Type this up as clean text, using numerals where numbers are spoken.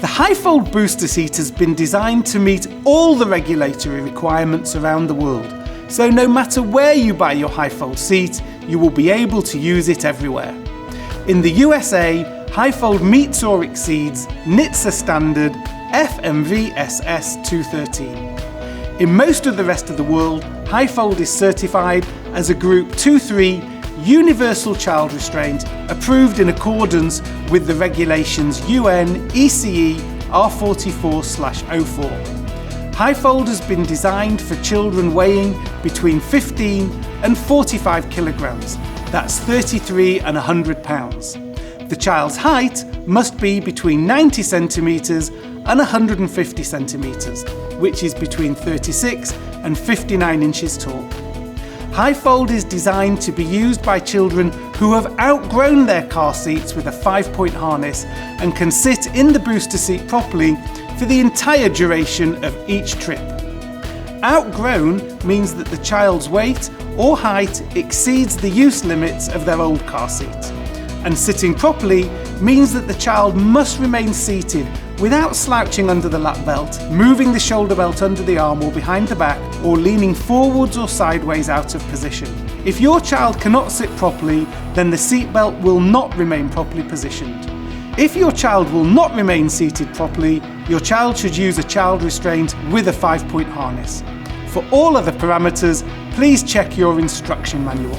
The hifold booster seat has been designed to meet all the regulatory requirements around the world, so no matter where you buy your hifold seat, you will be able to use it everywhere. In the USA, hifold meets or exceeds NHTSA standard FMVSS 213. In most of the rest of the world, hifold is certified as a Group 2-3 Universal Child Restraint approved in accordance with the regulations UN ECE R44/04. Hifold has been designed for children weighing between 15 and 45 kilograms, that's 33 and 100 pounds. The child's height must be between 90 centimetres and 150 centimetres, which is between 36 and 59 inches tall. Hifold is designed to be used by children who have outgrown their car seats with a 5-point harness and can sit in the booster seat properly for the entire duration of each trip. Outgrown means that the child's weight or height exceeds the use limits of their old car seat. And sitting properly means that the child must remain seated without slouching under the lap belt, moving the shoulder belt under the arm or behind the back, or leaning forwards or sideways out of position. If your child cannot sit properly, then the seat belt will not remain properly positioned. If your child will not remain seated properly, your child should use a child restraint with a 5-point harness. For all other parameters, please check your instruction manual.